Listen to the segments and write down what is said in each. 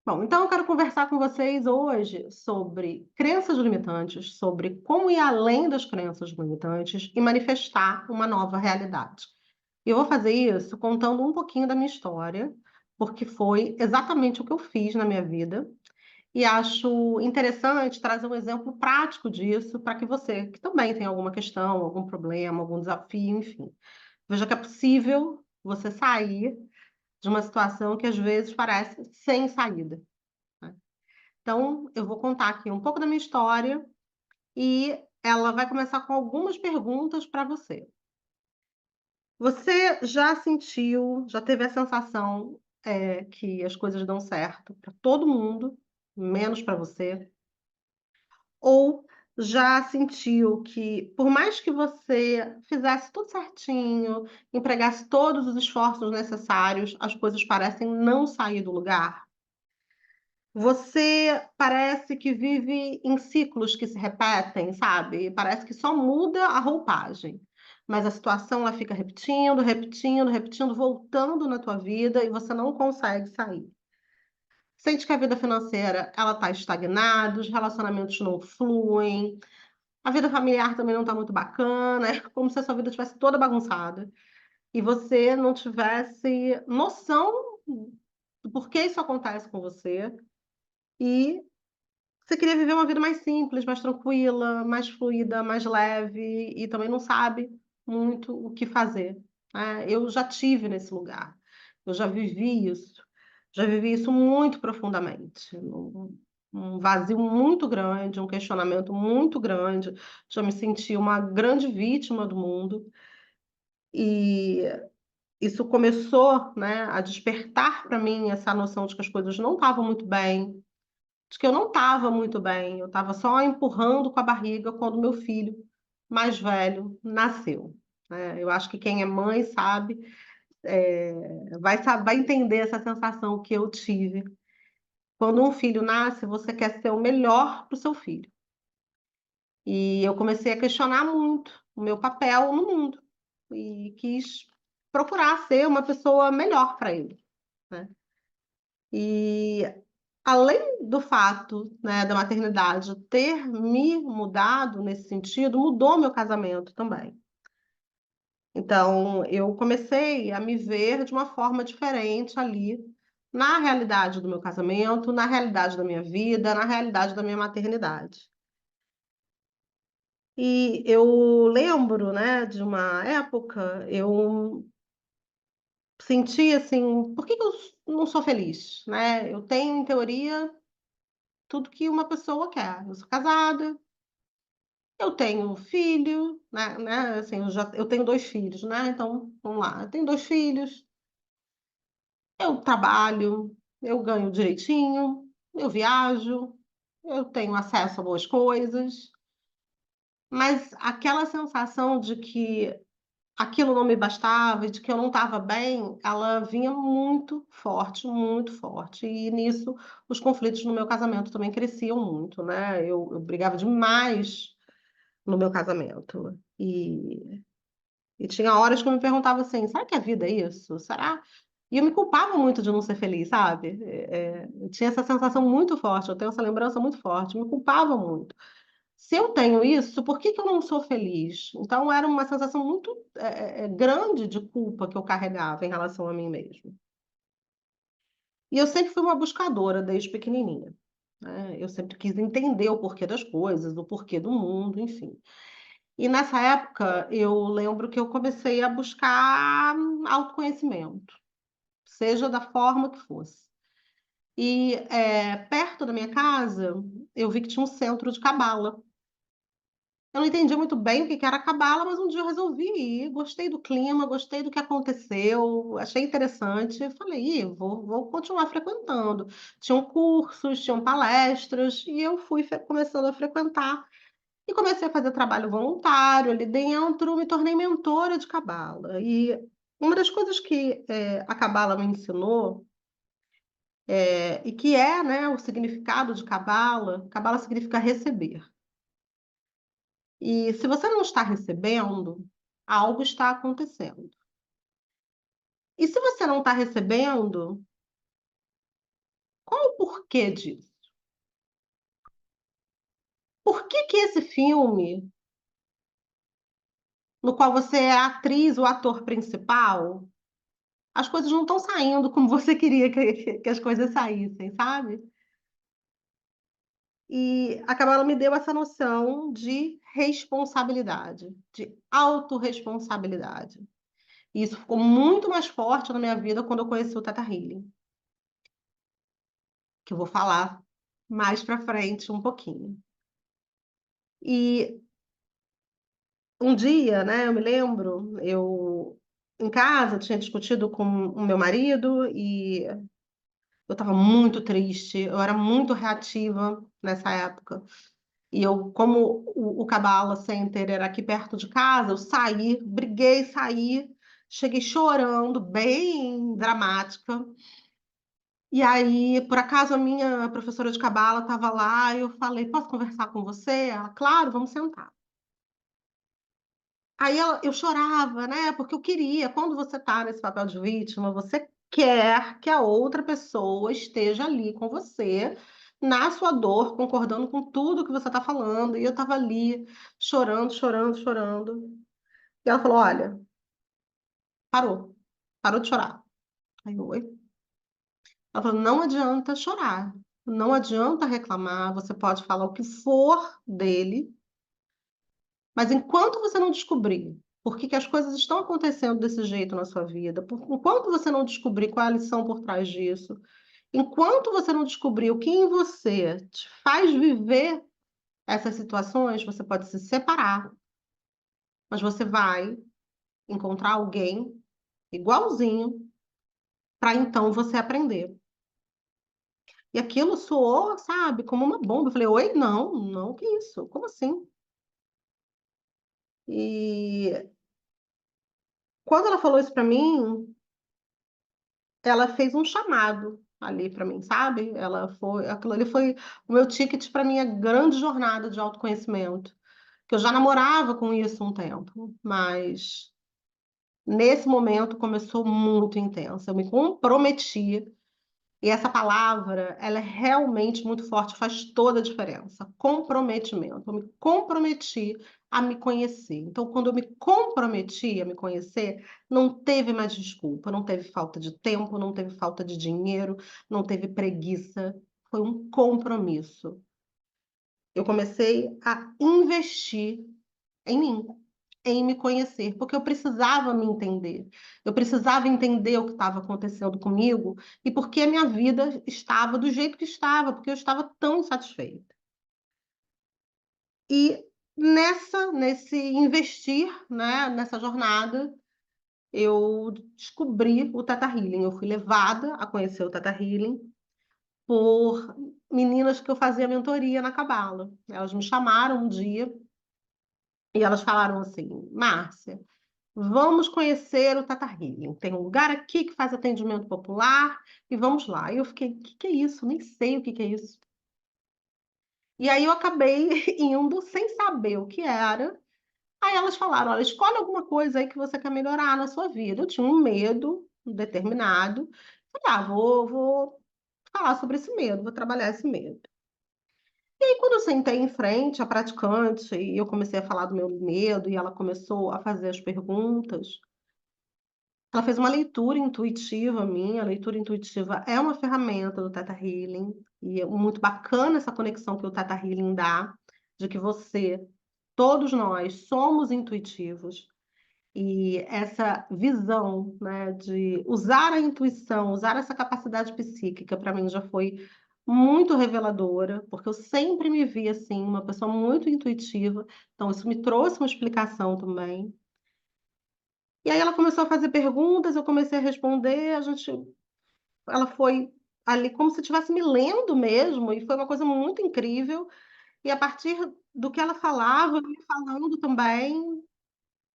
Bom, então eu quero conversar com vocês hoje sobre crenças limitantes, sobre como ir além das crenças limitantes e manifestar uma nova realidade. E eu vou fazer isso contando um pouquinho da minha história, porque foi exatamente o que eu fiz na minha vida, e acho interessante trazer um exemplo prático disso para que você, que também tem alguma questão, algum problema, algum desafio, enfim, veja que é possível você sair de uma situação que às vezes parece sem saída, né? Então, eu vou contar aqui um pouco da minha história e ela vai começar com algumas perguntas para você. Você já sentiu, já teve a sensação, que as coisas dão certo para todo mundo, menos para você? Ou já sentiu que, por mais que você fizesse tudo certinho, empregasse todos os esforços necessários, as coisas parecem não sair do lugar? Você parece que vive em ciclos que se repetem, sabe? Parece que só muda a roupagem, mas a situação ela fica repetindo, repetindo, repetindo, voltando na tua vida e você não consegue sair. Sente que a vida financeira ela está estagnada, os relacionamentos não fluem, a vida familiar também não está muito bacana, é como se a sua vida estivesse toda bagunçada e você não tivesse noção do porquê isso acontece com você e você queria viver uma vida mais simples, mais tranquila, mais fluida, mais leve e também não sabe muito o que fazer, né? Eu já tive nesse lugar, eu já vivi isso muito profundamente, um vazio muito grande, um questionamento muito grande, já me senti uma grande vítima do mundo e isso começou, né, a despertar para mim essa noção de que as coisas não estavam muito bem, de que eu não estava muito bem, eu estava só empurrando com a barriga quando meu filho mais velho nasceu, né? Eu acho que quem é mãe sabe, vai entender essa sensação que eu tive. Quando um filho nasce, você quer ser o melhor para o seu filho. E eu comecei a questionar muito o meu papel no mundo e quis procurar ser uma pessoa melhor para ele, né? E além do fato, né, da maternidade ter me mudado nesse sentido, mudou meu casamento também. Então, eu comecei a me ver de uma forma diferente ali, na realidade do meu casamento, na realidade da minha vida, na realidade da minha maternidade. E eu lembro, né, de uma época, eu senti assim, por que que eu não sou feliz, né? Eu tenho, em teoria, tudo que uma pessoa quer. Eu sou casada, eu tenho um filho, né, assim, eu tenho 2 filhos, né, então, vamos lá, eu tenho 2 filhos, eu trabalho, eu ganho direitinho, eu viajo, eu tenho acesso a boas coisas, mas aquela sensação de que aquilo não me bastava e de que eu não estava bem, ela vinha muito forte, e nisso os conflitos no meu casamento também cresciam muito, né, eu brigava demais no meu casamento. E tinha horas que eu me perguntava assim: será que a vida é isso? Será? E eu me culpava muito de não ser feliz, sabe? Eu tinha essa sensação muito forte, eu tenho essa lembrança muito forte, me culpava muito. Se eu tenho isso, por que que eu não sou feliz? Então era uma sensação muito grande de culpa que eu carregava em relação a mim mesma. E eu sempre fui uma buscadora desde pequenininha, né? Eu sempre quis entender o porquê das coisas, o porquê do mundo, enfim. E nessa época, eu lembro que eu comecei a buscar autoconhecimento, seja da forma que fosse. E perto da minha casa, eu vi que tinha um centro de cabala. Eu não entendia muito bem o que que era cabala, mas um dia eu resolvi ir. Gostei do clima, gostei do que aconteceu, achei interessante. Eu falei, "Ih, vou continuar frequentando." Tinham cursos, tinham palestras, e eu fui começando a frequentar. E comecei a fazer trabalho voluntário ali dentro, me tornei mentora de cabala. E uma das coisas que a cabala me ensinou, e que é, né, o significado de cabala significa receber. E se você não está recebendo, algo está acontecendo. E se você não está recebendo, qual o porquê disso. Por que que esse filme, no qual você é a atriz, o ator principal, as coisas não estão saindo como você queria que as coisas saíssem, sabe? E a Cabala me deu essa noção de responsabilidade, de autorresponsabilidade. E isso ficou muito mais forte na minha vida quando eu conheci o Teta Healing, que eu vou falar mais pra frente um pouquinho. E um dia, né, eu me lembro, eu em casa tinha discutido com o meu marido e eu estava muito triste, eu era muito reativa nessa época. E eu, como o Cabala Center era aqui perto de casa, eu saí, briguei, saí, cheguei chorando, bem dramática. E aí, por acaso, a minha professora de Cabala estava lá, e eu falei, posso conversar com você? Ela, claro, vamos sentar. Eu chorava, né? Porque eu queria, quando você está nesse papel de vítima, você quer que a outra pessoa esteja ali com você, na sua dor, concordando com tudo que você está falando. E eu estava ali, chorando, chorando, chorando. E ela falou: Olha, parou, parou de chorar. Aí eu, oi? Ela falou: Não adianta chorar, não adianta reclamar, você pode falar o que for dele. Mas enquanto você não descobrir por que que as coisas estão acontecendo desse jeito na sua vida, enquanto você não descobrir qual é a lição por trás disso, enquanto você não descobrir o que em você te faz viver essas situações, você pode se separar, mas você vai encontrar alguém igualzinho para então você aprender. E aquilo soou, sabe, como uma bomba. Eu falei, oi, não, não, que isso? Como assim? E quando ela falou isso para mim, ela fez um chamado ali para mim, sabe? Aquilo ali foi o meu ticket para minha grande jornada de autoconhecimento, que eu já namorava com isso um tempo, mas nesse momento começou muito intensa. Eu me comprometi. E essa palavra, ela é realmente muito forte, faz toda a diferença. Comprometimento. Eu me comprometi a me conhecer. Então, quando eu me comprometi a me conhecer, não teve mais desculpa, não teve falta de tempo, não teve falta de dinheiro, não teve preguiça. Foi um compromisso. Eu comecei a investir em mim, em me conhecer, porque eu precisava me entender. Eu precisava entender o que estava acontecendo comigo e por que a minha vida estava do jeito que estava, porque eu estava tão insatisfeita. E nesse investir, né, nessa jornada, eu descobri o Teta Healing. Eu fui levada a conhecer o Teta Healing por meninas que eu fazia mentoria na Cabala. Elas me chamaram um dia e elas falaram assim, Márcia, vamos conhecer o Tata Healing. Tem um lugar aqui que faz atendimento popular e vamos lá. E eu fiquei, o que que é isso? Nem sei o que que é isso. E aí eu acabei indo sem saber o que era. Aí elas falaram, olha, escolhe alguma coisa aí que você quer melhorar na sua vida. Eu tinha um medo determinado. Falei, vou falar sobre esse medo, vou trabalhar esse medo. E aí, quando eu sentei em frente à praticante e eu comecei a falar do meu medo e ela começou a fazer as perguntas, ela fez uma leitura intuitiva minha. A leitura intuitiva é uma ferramenta do Theta Healing e é muito bacana essa conexão que o Theta Healing dá, de que você, todos nós, somos intuitivos. E essa visão, né, de usar a intuição, usar essa capacidade psíquica, para mim já foi muito reveladora, porque eu sempre me vi assim, uma pessoa muito intuitiva. Então, isso me trouxe uma explicação também. E aí ela começou a fazer perguntas, eu comecei a responder, ela foi ali como se estivesse me lendo mesmo, e foi uma coisa muito incrível. E a partir do que ela falava, eu ia falando também,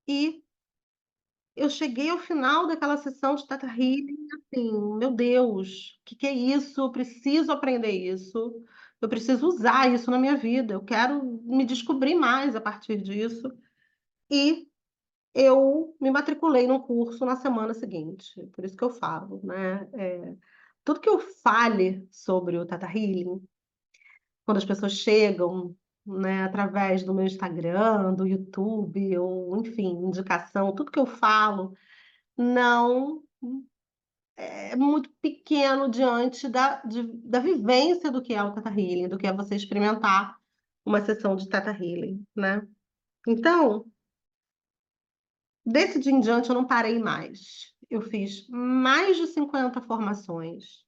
e eu cheguei ao final daquela sessão de Teta Healing, assim, meu Deus, o que que é isso? Eu preciso aprender isso, eu preciso usar isso na minha vida, eu quero me descobrir mais a partir disso. E eu me matriculei num curso na semana seguinte, por isso que eu falo, né? tudo que eu fale sobre o Tata Healing, quando as pessoas chegam, né, através do meu Instagram, do YouTube, ou enfim, indicação, tudo que eu falo não é muito pequeno diante da vivência do que é o Tata Healing, do que é você experimentar uma sessão de Tata Healing, né? Então, desse dia em diante eu não parei mais. Eu fiz mais de 50 formações.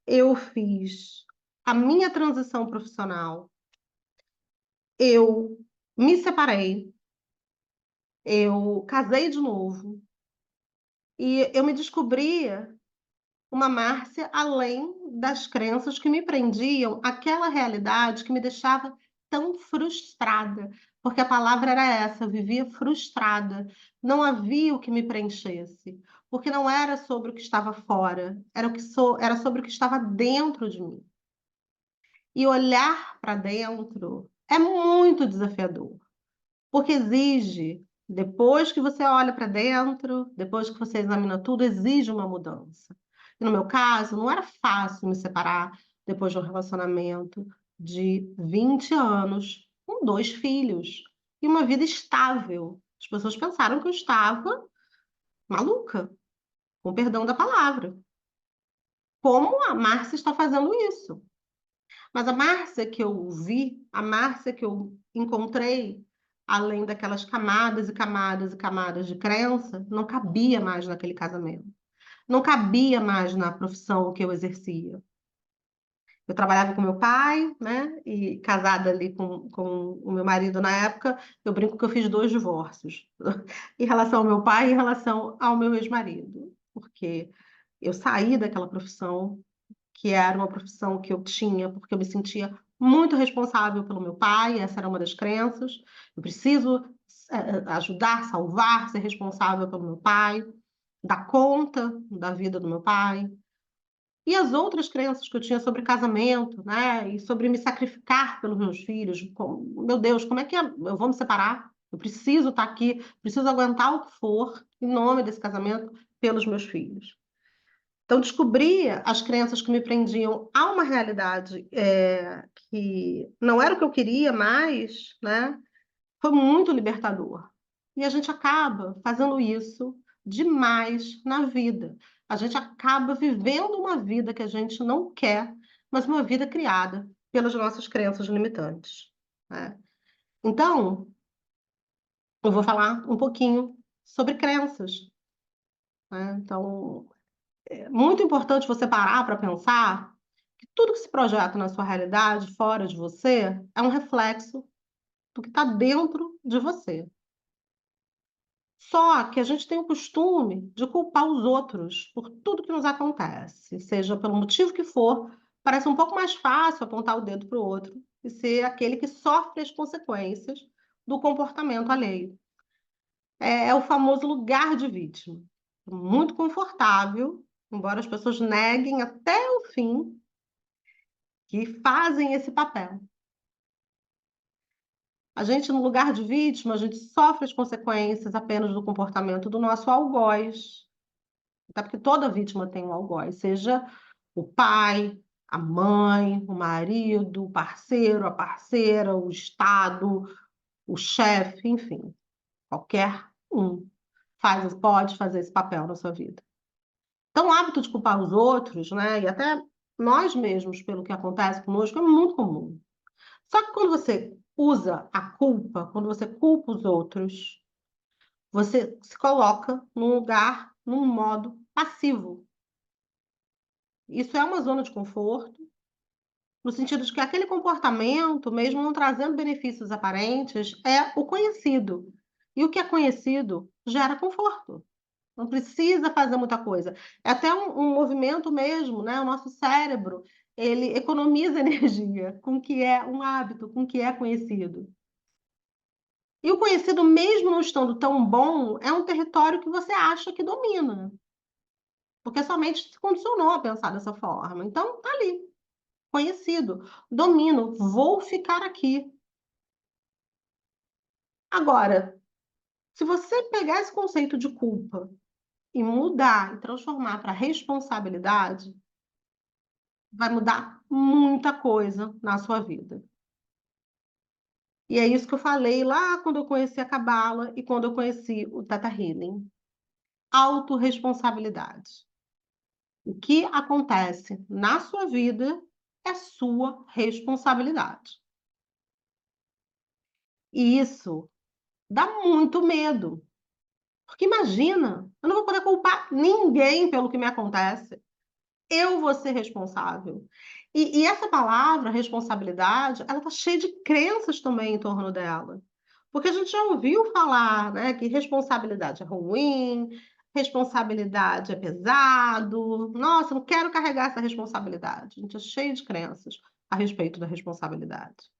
Eu fiz a minha transição profissional. Eu me separei. Eu casei de novo. E eu me descobria uma Márcia além das crenças que me prendiam àquela realidade que me deixava tão frustrada, porque a palavra era essa, eu vivia frustrada, não havia o que me preenchesse, porque não era sobre o que estava fora, era sobre o que estava dentro de mim. E olhar para dentro é muito desafiador. Porque exige, depois que você olha para dentro, depois que você examina tudo, exige uma mudança. E no meu caso, não era fácil me separar depois de um relacionamento de 20 anos, com 2 filhos e uma vida estável. As pessoas pensaram que eu estava maluca, com perdão da palavra. Como a Márcia está fazendo isso? Mas a Márcia que eu vi, a Márcia que eu encontrei, além daquelas camadas e camadas e camadas de crença, não cabia mais naquele casamento. Não cabia mais na profissão que eu exercia. Eu trabalhava com meu pai, né? E casada ali com o meu marido na época, eu brinco que eu fiz 2 divórcios. Em relação ao meu pai e em relação ao meu ex-marido. Porque eu saí daquela profissão que era uma profissão que eu tinha, porque eu me sentia muito responsável pelo meu pai, essa era uma das crenças. Eu preciso ajudar, salvar, ser responsável pelo meu pai, dar conta da vida do meu pai. E as outras crenças que eu tinha sobre casamento, né, e sobre me sacrificar pelos meus filhos. Meu Deus, como é que eu vou me separar? Eu preciso estar aqui, preciso aguentar o que for em nome desse casamento pelos meus filhos. Então, descobrir as crenças que me prendiam a uma realidade que não era o que eu queria mais, né? Foi muito libertador. E a gente acaba fazendo isso demais na vida. A gente acaba vivendo uma vida que a gente não quer, mas uma vida criada pelas nossas crenças limitantes, né? Então, eu vou falar um pouquinho sobre crenças, né? Então, muito importante você parar para pensar que tudo que se projeta na sua realidade, fora de você, é um reflexo do que está dentro de você. Só que a gente tem o costume de culpar os outros por tudo que nos acontece, seja pelo motivo que for, parece um pouco mais fácil apontar o dedo para o outro e ser aquele que sofre as consequências do comportamento alheio. É o famoso lugar de vítima. Muito confortável, embora as pessoas neguem até o fim que fazem esse papel. A gente, no lugar de vítima, a gente sofre as consequências apenas do comportamento do nosso algoz. Até porque toda vítima tem um algoz, seja o pai, a mãe, o marido, o parceiro, a parceira, o Estado, o chefe, enfim, qualquer um pode fazer esse papel na sua vida. Então, o hábito de culpar os outros, né, e até nós mesmos pelo que acontece conosco é muito comum. Só que quando você usa a culpa, quando você culpa os outros, você se coloca num lugar, num modo passivo. Isso é uma zona de conforto, no sentido de que aquele comportamento, mesmo não trazendo benefícios aparentes, é o conhecido. E o que é conhecido gera conforto. Não precisa fazer muita coisa. É até um movimento mesmo, né? O nosso cérebro, ele economiza energia com o que é um hábito, com o que é conhecido. E o conhecido, mesmo não estando tão bom, é um território que você acha que domina, porque sua mente se condicionou a pensar dessa forma. Então, tá ali, conhecido, domino, vou ficar aqui. Agora, se você pegar esse conceito de culpa e mudar e transformar para responsabilidade, vai mudar muita coisa na sua vida. E é isso que eu falei lá quando eu conheci a Cabala e quando eu conheci o Teta Healing. Autorresponsabilidade. O que acontece na sua vida é sua responsabilidade. E isso dá muito medo. Porque imagina, eu não vou poder culpar ninguém pelo que me acontece. Eu vou ser responsável. E essa palavra, responsabilidade, ela está cheia de crenças também em torno dela. Porque a gente já ouviu falar, né, que responsabilidade é ruim, responsabilidade é pesado. Nossa, não quero carregar essa responsabilidade. A gente é cheio de crenças a respeito da responsabilidade.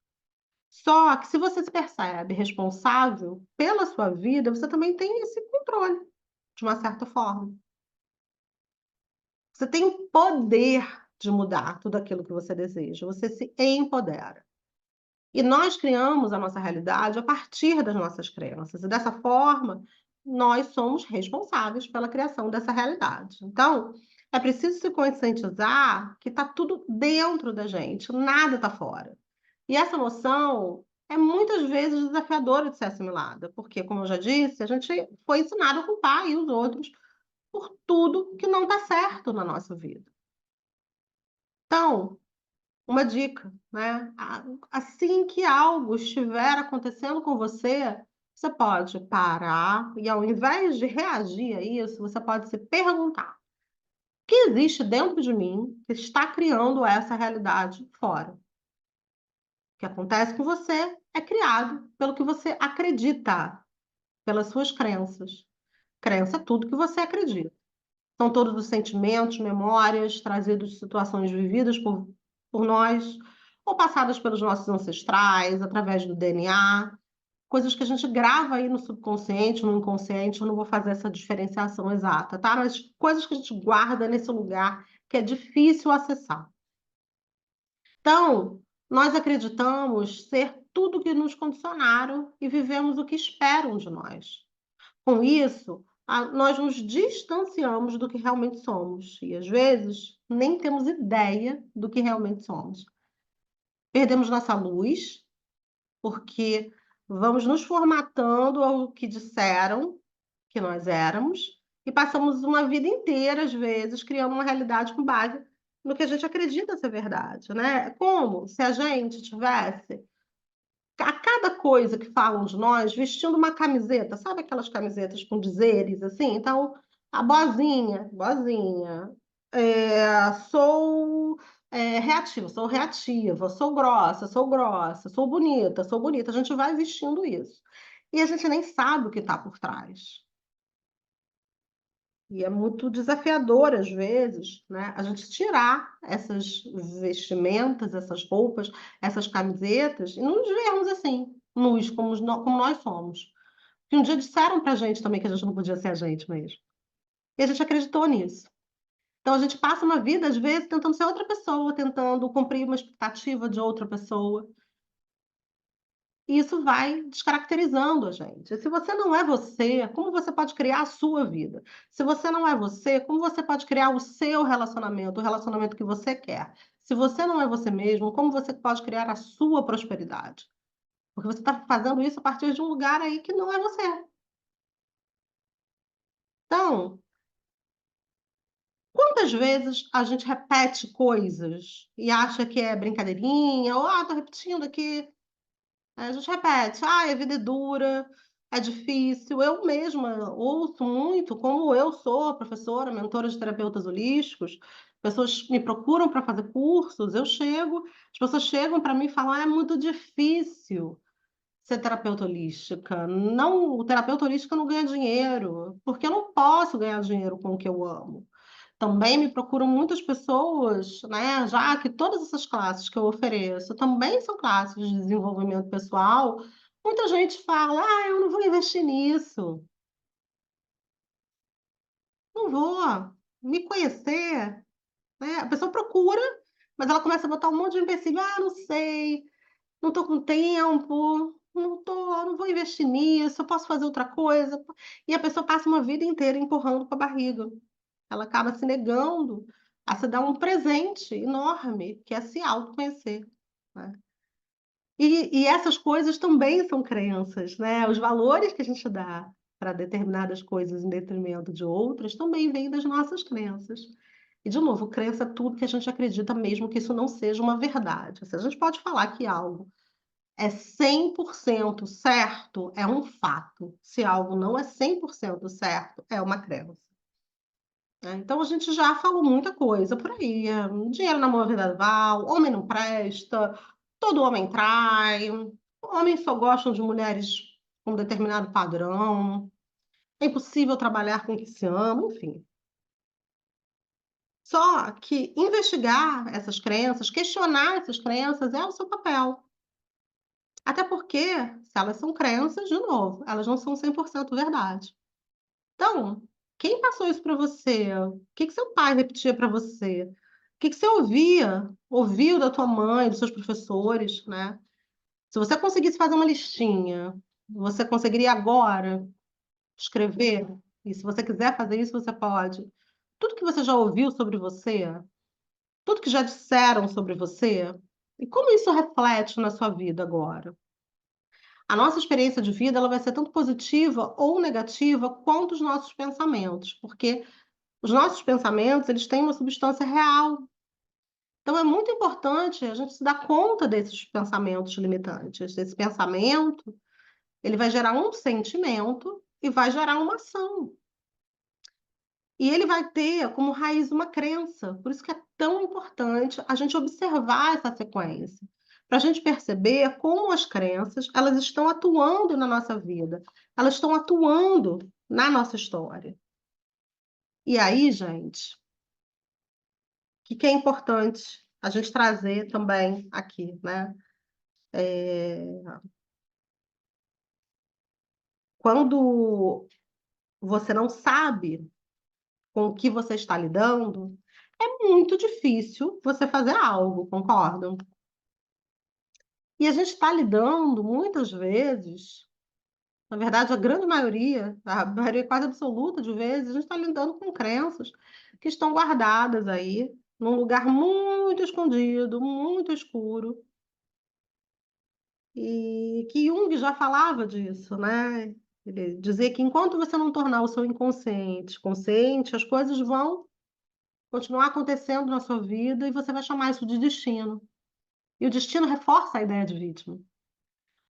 Só que se você se percebe responsável pela sua vida, você também tem esse controle, de uma certa forma. Você tem o poder de mudar tudo aquilo que você deseja. Você se empodera. E nós criamos a nossa realidade a partir das nossas crenças. E dessa forma, nós somos responsáveis pela criação dessa realidade. Então, é preciso se conscientizar que está tudo dentro da gente, nada está fora. E essa noção é muitas vezes desafiadora de ser assimilada, porque, como eu já disse, a gente foi ensinado a culpar e os outros por tudo que não está certo na nossa vida. Então, uma dica, né? Assim que algo estiver acontecendo com você, você pode parar e, ao invés de reagir a isso, você pode se perguntar: o que existe dentro de mim que está criando essa realidade fora? O que acontece com você é criado pelo que você acredita, pelas suas crenças. Crença é tudo que você acredita. São todos os sentimentos, memórias trazidos de situações vividas por nós, ou passadas pelos nossos ancestrais, através do DNA, coisas que a gente grava aí no subconsciente, no inconsciente. Eu não vou fazer essa diferenciação exata, tá? Mas coisas que a gente guarda nesse lugar que é difícil acessar. Então, nós acreditamos ser tudo que nos condicionaram e vivemos o que esperam de nós. Com isso, nós nos distanciamos do que realmente somos e, às vezes, nem temos ideia do que realmente somos. Perdemos nossa luz, porque vamos nos formatando ao que disseram que nós éramos e passamos uma vida inteira, às vezes, criando uma realidade com base no que a gente acredita ser verdade, né? Como se a gente tivesse a cada coisa que falam de nós, vestindo uma camiseta, sabe aquelas camisetas com dizeres assim? Então, a boazinha, boazinha, sou reativa, sou reativa, sou grossa, sou bonita, sou bonita. A gente vai vestindo isso. E a gente nem sabe o que está por trás. E é muito desafiador, às vezes, né, a gente tirar essas vestimentas, essas roupas, essas camisetas e nos vermos assim, nus, como nós somos. Que um dia disseram pra gente também que a gente não podia ser a gente mesmo. E a gente acreditou nisso. Então a gente passa uma vida, às vezes, tentando ser outra pessoa, tentando cumprir uma expectativa de outra pessoa. E isso vai descaracterizando a gente. E se você não é você, como você pode criar a sua vida? Se você não é você, como você pode criar o seu relacionamento, o relacionamento que você quer? Se você não é você mesmo, como você pode criar a sua prosperidade? Porque você está fazendo isso a partir de um lugar aí que não é você. Então, quantas vezes a gente repete coisas e acha que é brincadeirinha, ou, tô repetindo aqui. A gente repete, a vida é dura, é difícil. Eu mesma ouço muito, como eu sou professora, mentora de terapeutas holísticos, pessoas me procuram para fazer cursos, eu chego, as pessoas chegam para mim e falam, é muito difícil ser terapeuta holística. Não, o terapeuta holístico não ganha dinheiro, porque eu não posso ganhar dinheiro com o que eu amo. Também me procuram muitas pessoas, né? Já que todas essas classes que eu ofereço também são classes de desenvolvimento pessoal. Muita gente fala: eu não vou investir nisso, não vou me conhecer, né? A pessoa procura, mas ela começa a botar um monte de empecilho: não sei, não estou com tempo, não vou investir nisso, eu posso fazer outra coisa. E a pessoa passa uma vida inteira empurrando com a barriga. Ela acaba se negando a se dar um presente enorme, que é se autoconhecer, né? E essas coisas também são crenças, né? Os valores que a gente dá para determinadas coisas em detrimento de outras também vêm das nossas crenças. E, de novo, crença é tudo que a gente acredita, mesmo que isso não seja uma verdade. Se a gente pode falar que algo é 100% certo, é um fato. Se algo não é 100% certo, é uma crença, né? Então, a gente já falou muita coisa por aí. Dinheiro na mão é verdadeiro, homem não presta, todo homem trai, homens só gostam de mulheres com um determinado padrão, é impossível trabalhar com o que se ama, enfim. Só que investigar essas crenças, questionar essas crenças é o seu papel. Até porque, se elas são crenças, de novo, elas não são 100% verdade. Então, quem passou isso para você? O que que seu pai repetia para você? O que que você ouviu da tua mãe, dos seus professores, né? Se você conseguisse fazer uma listinha, você conseguiria agora escrever? E se você quiser fazer isso, você pode. Tudo que você já ouviu sobre você, tudo que já disseram sobre você, e como isso reflete na sua vida agora? A nossa experiência de vida ela vai ser tanto positiva ou negativa quanto os nossos pensamentos, porque os nossos pensamentos, eles têm uma substância real. Então é muito importante a gente se dar conta desses pensamentos limitantes. Esse pensamento, ele vai gerar um sentimento e vai gerar uma ação. E ele vai ter como raiz uma crença. Por isso que é tão importante a gente observar essa sequência, para a gente perceber como as crenças, elas estão atuando na nossa vida, elas estão atuando na nossa história. E aí, gente, que é importante a gente trazer também aqui, né? Quando você não sabe com o que você está lidando, é muito difícil você fazer algo, concordam? E a gente está lidando, muitas vezes, na verdade, a grande maioria, a maioria quase absoluta de vezes, a gente está lidando com crenças que estão guardadas aí, num lugar muito escondido, muito escuro, e que Jung já falava disso, né? Ele dizia que enquanto você não tornar o seu inconsciente consciente, as coisas vão continuar acontecendo na sua vida e você vai chamar isso de destino. E o destino reforça a ideia de vítima.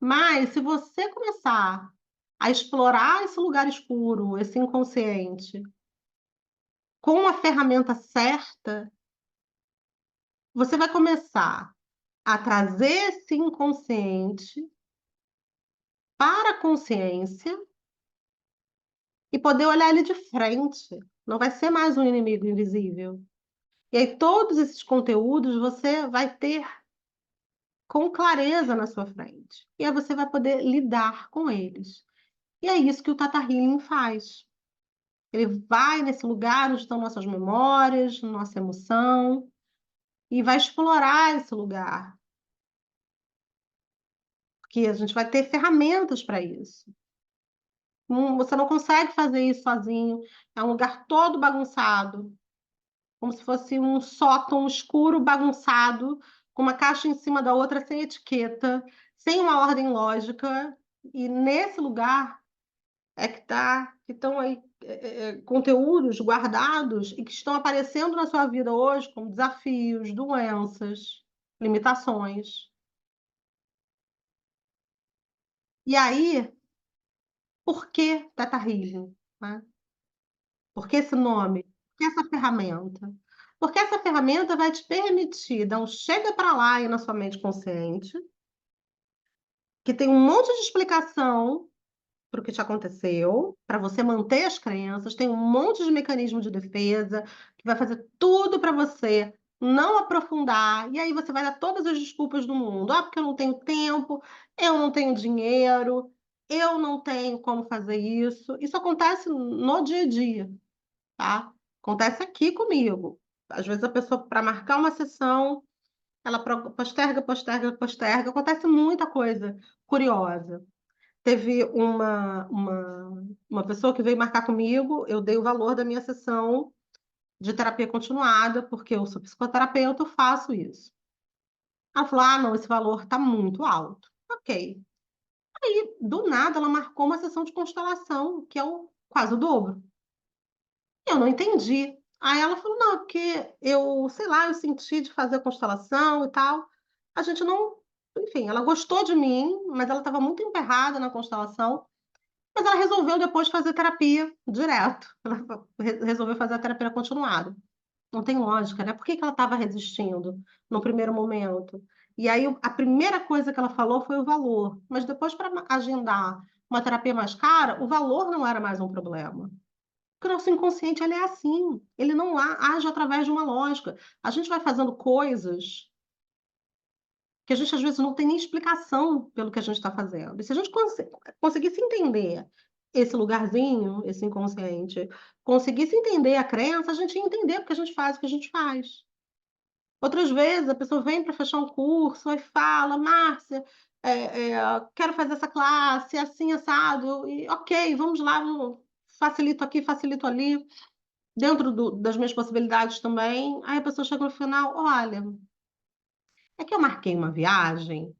Mas se você começar a explorar esse lugar escuro, esse inconsciente, com a ferramenta certa, você vai começar a trazer esse inconsciente para a consciência e poder olhar ele de frente. Não vai ser mais um inimigo invisível. E aí, todos esses conteúdos você vai ter com clareza na sua frente. E aí você vai poder lidar com eles. E é isso que o Tata Healing faz. Ele vai nesse lugar onde estão nossas memórias, nossa emoção, e vai explorar esse lugar. Porque a gente vai ter ferramentas para isso. Você não consegue fazer isso sozinho. É um lugar todo bagunçado, como se fosse um sótão escuro bagunçado, com uma caixa em cima da outra, sem etiqueta, sem uma ordem lógica. E nesse lugar é que estão aí conteúdos guardados e que estão aparecendo na sua vida hoje como desafios, doenças, limitações. E aí, por que Teta Healing, né? Por que esse nome? Por que essa ferramenta? Porque essa ferramenta vai te permitir dar um chega para lá aí na sua mente consciente, que tem um monte de explicação para o que te aconteceu, para você manter as crenças, tem um monte de mecanismo de defesa que vai fazer tudo para você não aprofundar, e aí você vai dar todas as desculpas do mundo. Ah, porque eu não tenho tempo, eu não tenho dinheiro, eu não tenho como fazer isso. Isso acontece no dia a dia, tá? Acontece aqui comigo. Às vezes a pessoa, para marcar uma sessão, ela posterga, posterga, posterga. Acontece muita coisa curiosa. Teve uma pessoa que veio marcar comigo, eu dei o valor da minha sessão de terapia continuada, porque eu sou psicoterapeuta, eu faço isso. Ela falou: ah, não, esse valor está muito alto. Ok. Aí, do nada, ela marcou uma sessão de constelação, que é quase o dobro. Eu não entendi. Aí ela falou: não, porque eu, sei lá, eu senti de fazer a constelação e tal. A gente não. Enfim, ela gostou de mim, mas ela estava muito emperrada na constelação. Mas ela resolveu depois fazer terapia direto. Ela resolveu fazer a terapia continuada. Não tem lógica, né? Por que que ela estava resistindo no primeiro momento? E aí, a primeira coisa que ela falou foi o valor. Mas depois, para agendar uma terapia mais cara, o valor não era mais um problema. Porque o nosso inconsciente, ele é assim. Ele não age através de uma lógica. A gente vai fazendo coisas que a gente, às vezes, não tem nem explicação pelo que a gente está fazendo. E se a gente conseguisse entender esse lugarzinho, esse inconsciente, conseguisse entender a crença, a gente ia entender porque a gente faz o que a gente faz. Outras vezes a pessoa vem para fechar um curso e fala: Márcia, quero fazer essa classe, é assim, assado, e ok, vamos lá, facilito aqui, facilito ali, dentro das minhas possibilidades também. Aí a pessoa chega no final: olha, é que eu marquei uma viagem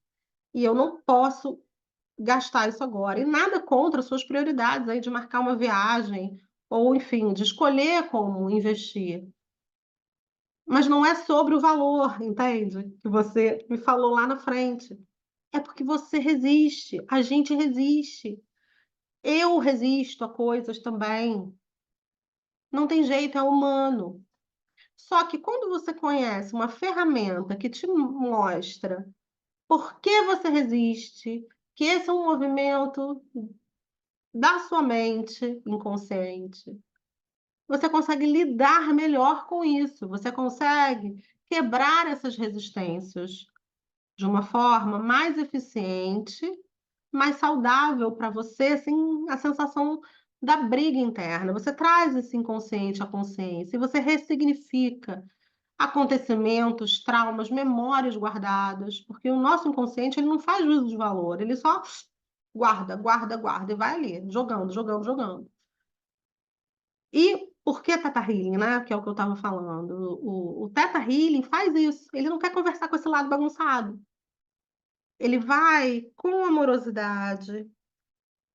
e eu não posso gastar isso agora. E nada contra suas prioridades aí de marcar uma viagem, ou enfim, de escolher como investir. Mas não é sobre o valor, entende? Que você me falou lá na frente. É porque você resiste, a gente resiste. Eu resisto a coisas também. Não tem jeito, é humano. Só que quando você conhece uma ferramenta que te mostra por que você resiste, que esse é um movimento da sua mente inconsciente, você consegue lidar melhor com isso, você consegue quebrar essas resistências de uma forma mais eficiente, mais saudável para você, sem a sensação da briga interna. Você traz esse inconsciente à consciência e você ressignifica acontecimentos, traumas, memórias guardadas, porque o nosso inconsciente ele não faz juízo de valor, ele só guarda, guarda, guarda e vai ali, jogando, jogando, jogando. E por que Teta Healing, né? Que é o que eu estava falando. O Teta Healing faz isso. Ele não quer conversar com esse lado bagunçado. Ele vai com amorosidade,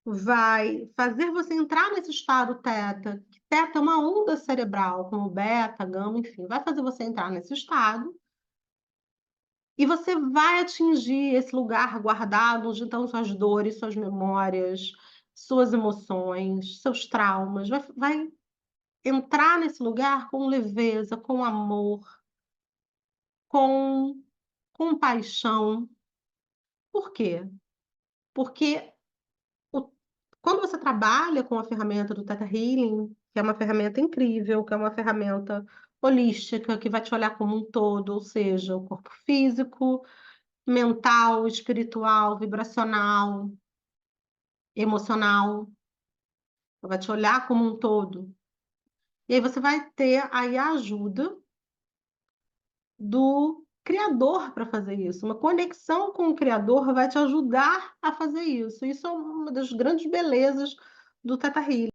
vai fazer você entrar nesse estado teta, que teta é uma onda cerebral, como beta, gama, enfim, vai fazer você entrar nesse estado e você vai atingir esse lugar guardado onde estão suas dores, suas memórias, suas emoções, seus traumas, vai entrar nesse lugar com leveza, com amor, com compaixão. Por quê? Porque o- quando você trabalha com a ferramenta do Theta Healing, que é uma ferramenta incrível, que é uma ferramenta holística, que vai te olhar como um todo, ou seja, o corpo físico, mental, espiritual, vibracional, emocional, vai te olhar como um todo. E aí você vai ter aí a ajuda do criador para fazer isso. Uma conexão com o criador vai te ajudar a fazer isso. Isso é uma das grandes belezas do Teta Healing.